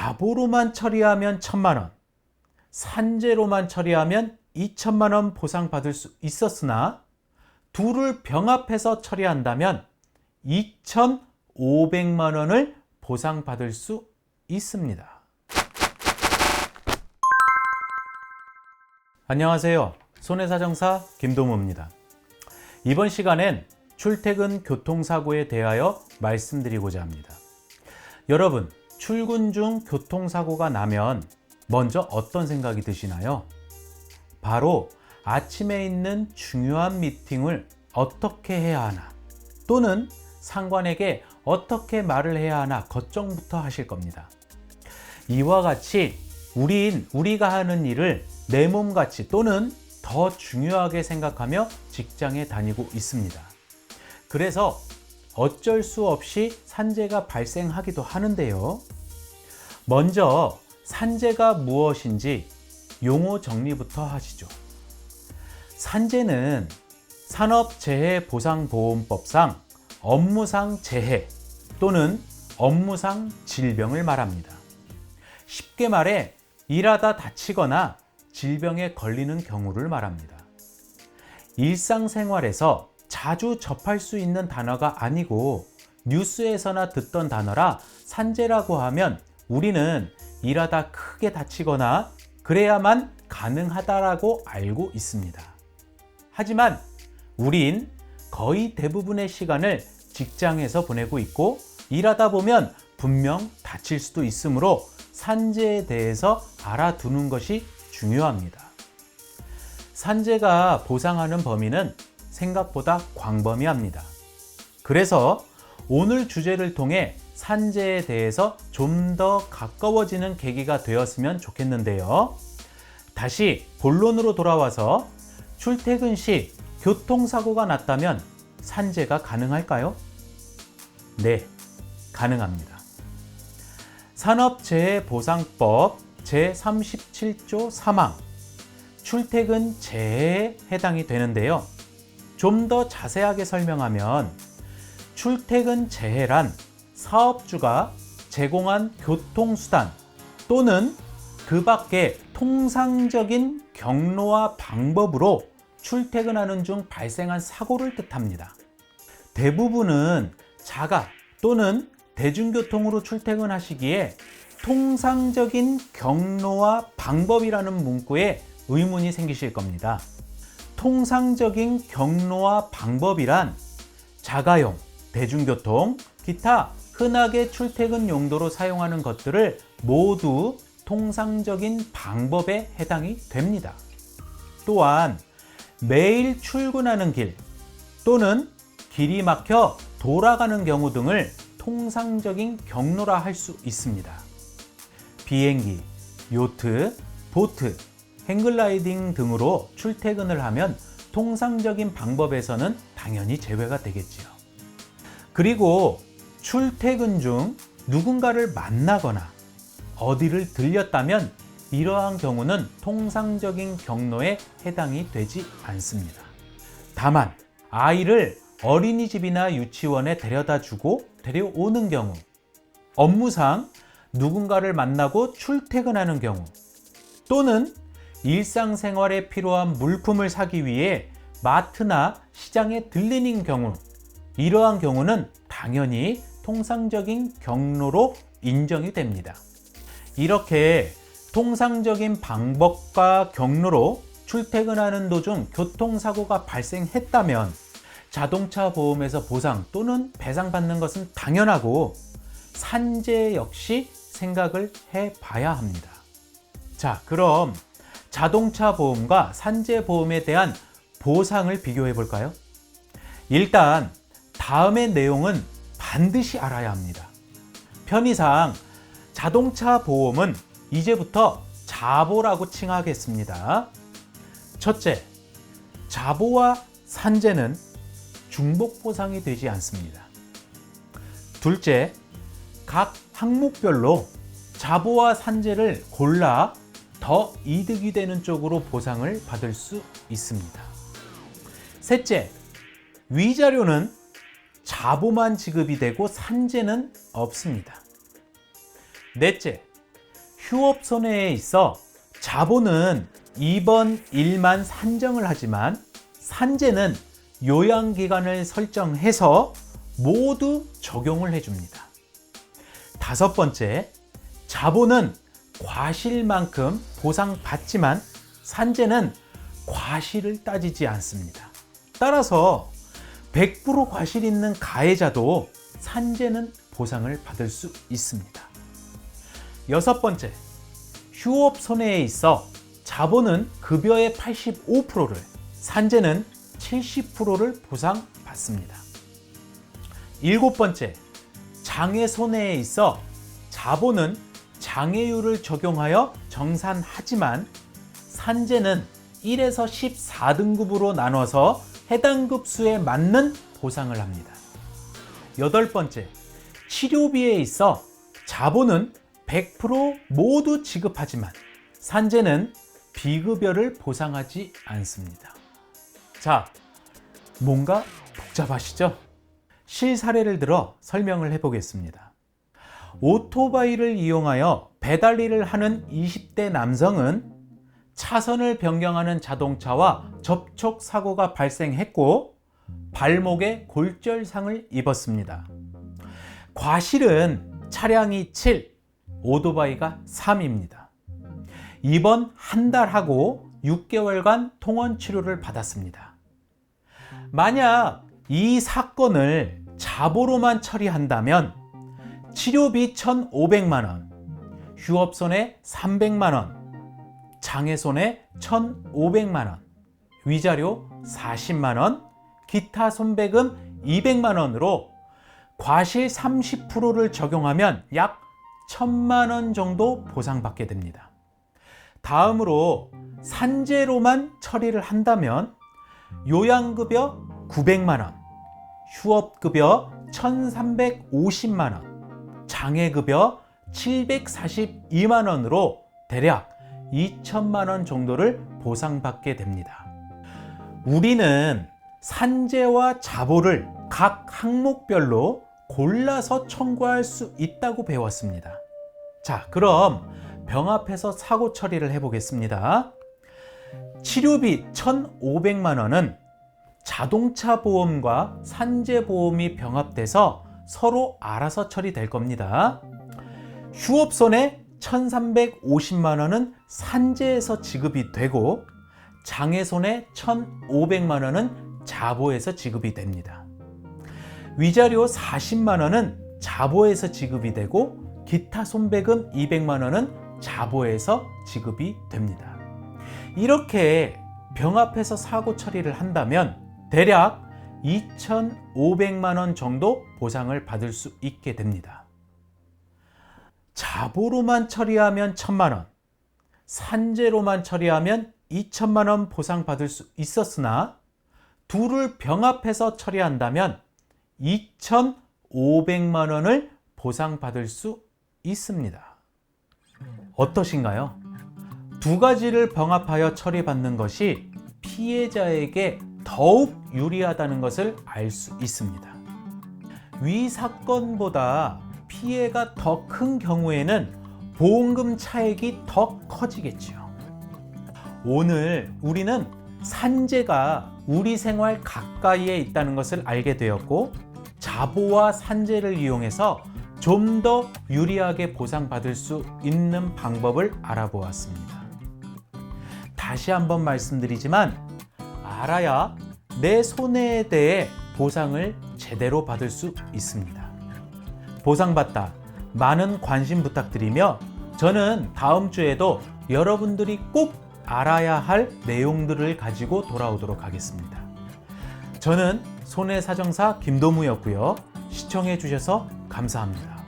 자보로만 처리하면 1,000만 원, 산재로만 처리하면 2천만 원 보상받을 수 있었으나 둘을 병합해서 처리한다면 2,500만 원을 보상받을 수 있습니다. 안녕하세요. 손해사정사 김동우입니다. 이번 시간엔 출퇴근 교통사고에 대하여 말씀드리고자 합니다. 여러분, 출근 중 교통사고가 나면 먼저 어떤 생각이 드시나요? 바로 아침에 있는 중요한 미팅을 어떻게 해야 하나, 또는 상관에게 어떻게 말을 해야 하나 걱정부터 하실 겁니다. 이와 같이 우리가 하는 일을 내 몸같이 또는 더 중요하게 생각하며 직장에 다니고 있습니다. 그래서 어쩔 수 없이 산재가 발생하기도 하는데요. 먼저 산재가 무엇인지 용어 정리부터 하시죠. 산재는 산업재해보상보험법상 업무상 재해 또는 업무상 질병을 말합니다. 쉽게 말해 일하다 다치거나 질병에 걸리는 경우를 말합니다. 일상생활에서 자주 접할 수 있는 단어가 아니고 뉴스에서나 듣던 단어라 산재라고 하면 우리는 일하다 크게 다치거나 그래야만 가능하다라고 알고 있습니다. 하지만 우린 거의 대부분의 시간을 직장에서 보내고 있고 일하다 보면 분명 다칠 수도 있으므로 산재에 대해서 알아두는 것이 중요합니다. 산재가 보상하는 범위는 생각보다 광범위합니다. 그래서 오늘 주제를 통해 산재에 대해서 좀 더 가까워지는 계기가 되었으면 좋겠는데요. 다시 본론으로 돌아와서 출퇴근 시 교통사고가 났다면 산재가 가능할까요? 네, 가능합니다. 산업재해보상법 제37조 3항 출퇴근 재해에 해당이 되는데요. 좀 더 자세하게 설명하면 출퇴근 재해란 사업주가 제공한 교통수단 또는 그 밖에 통상적인 경로와 방법으로 출퇴근하는 중 발생한 사고를 뜻합니다. 대부분은 자가 또는 대중교통으로 출퇴근하시기에 통상적인 경로와 방법이라는 문구에 의문이 생기실 겁니다. 통상적인 경로와 방법이란 자가용, 대중교통, 기타 흔하게 출퇴근 용도로 사용하는 것들을 모두 통상적인 방법에 해당이 됩니다. 또한 매일 출근하는 길 또는 길이 막혀 돌아가는 경우 등을 통상적인 경로라 할 수 있습니다. 비행기, 요트, 보트, 행글라이딩 등으로 출퇴근을 하면 통상적인 방법에서는 당연히 제외가 되겠지요. 그리고 출퇴근 중 누군가를 만나거나 어디를 들렸다면 이러한 경우는 통상적인 경로에 해당이 되지 않습니다. 다만 아이를 어린이집이나 유치원에 데려다 주고 데려오는 경우, 업무상 누군가를 만나고 출퇴근하는 경우, 또는 일상생활에 필요한 물품을 사기 위해 마트나 시장에 들리는 경우, 이러한 경우는 당연히 통상적인 경로로 인정이 됩니다. 이렇게 통상적인 방법과 경로로 출퇴근하는 도중 교통사고가 발생했다면 자동차 보험에서 보상 또는 배상받는 것은 당연하고 산재 역시 생각을 해봐야 합니다. 자, 그럼 자동차 보험과 산재 보험에 대한 보상을 비교해 볼까요? 일단 다음의 내용은 반드시 알아야 합니다. 편의상 자동차 보험은 이제부터 자보라고 칭하겠습니다. 첫째, 자보와 산재는 중복 보상이 되지 않습니다. 둘째, 각 항목별로 자보와 산재를 골라 더 이득이 되는 쪽으로 보상을 받을 수 있습니다. 셋째, 위자료는 자보만 지급이 되고 산재는 없습니다. 넷째, 휴업 손해에 있어 자본은 2번 1만 산정을 하지만 산재는 요양기간을 설정해서 모두 적용을 해줍니다. 다섯 번째, 자본은 과실만큼 보상받지만 산재는 과실을 따지지 않습니다. 따라서 100% 과실 있는 가해자도 산재는 보상을 받을 수 있습니다. 여섯 번째, 휴업 손해에 있어 자본은 급여의 85%를, 산재는 70%를 보상받습니다. 일곱 번째, 장애 손해에 있어 자본은 장애율을 적용하여 정산하지만 산재는 1에서 14등급으로 나눠서 해당 급수에 맞는 보상을 합니다. 여덟 번째, 치료비에 있어 자본은 100% 모두 지급하지만 산재는 비급여를 보상하지 않습니다. 자, 뭔가 복잡하시죠? 실사례를 들어 설명을 해보겠습니다. 오토바이를 이용하여 배달 일을 하는 20대 남성은 차선을 변경하는 자동차와 접촉 사고가 발생했고 발목에 골절상을 입었습니다. 과실은 차량이 7, 오토바이가 3입니다. 입원 한 달 하고 6개월간 통원 치료를 받았습니다. 만약 이 사건을 자보로만 처리한다면 치료비 1,500만 원, 휴업손해 300만 원, 장애손해 1,500만 원, 위자료 40만 원, 기타 손배금 200만 원으로 과실 30%를 적용하면 약 1,000만 원 정도 보상받게 됩니다. 다음으로 산재로만 처리를 한다면 요양급여 900만 원, 휴업급여 1,350만 원, 장애급여 742만 원으로 대략 2천만 원 정도를 보상받게 됩니다. 우리는 산재와 자보를 각 항목별로 골라서 청구할 수 있다고 배웠습니다. 자, 그럼 병합해서 사고 처리를 해보겠습니다. 치료비 1,500만 원은 자동차 보험과 산재 보험이 병합돼서 서로 알아서 처리될 겁니다. 휴업손해 1,350만 원은 산재에서 지급이 되고 장애손해 1,500만 원은 자보에서 지급이 됩니다. 위자료 40만 원은 자보에서 지급이 되고 기타 손배금 200만 원은 자보에서 지급이 됩니다. 이렇게 병합해서 사고 처리를 한다면 대략 2,500만 원 정도 보상을 받을 수 있게 됩니다. 자보로만 처리하면 1,000만 원, 산재로만 처리하면 2천만 원 보상받을 수 있었으나 둘을 병합해서 처리한다면 2,500만 원을 보상받을 수 있습니다. 어떠신가요? 두 가지를 병합하여 처리받는 것이 피해자에게 더욱 유리하다는 것을 알 수 있습니다. 위 사건보다 피해가 더 큰 경우에는 보험금 차액이 더 커지겠죠. 오늘 우리는 산재가 우리 생활 가까이에 있다는 것을 알게 되었고 자보와 산재를 이용해서 좀 더 유리하게 보상받을 수 있는 방법을 알아보았습니다. 다시 한번 말씀드리지만 알아야 내 손해에 대해 보상을 제대로 받을 수 있습니다. 보상받다 많은 관심 부탁드리며 저는 다음 주에도 여러분들이 꼭 알아야 할 내용들을 가지고 돌아오도록 하겠습니다. 저는 손해사정사 김도무였고요. 시청해 주셔서 감사합니다.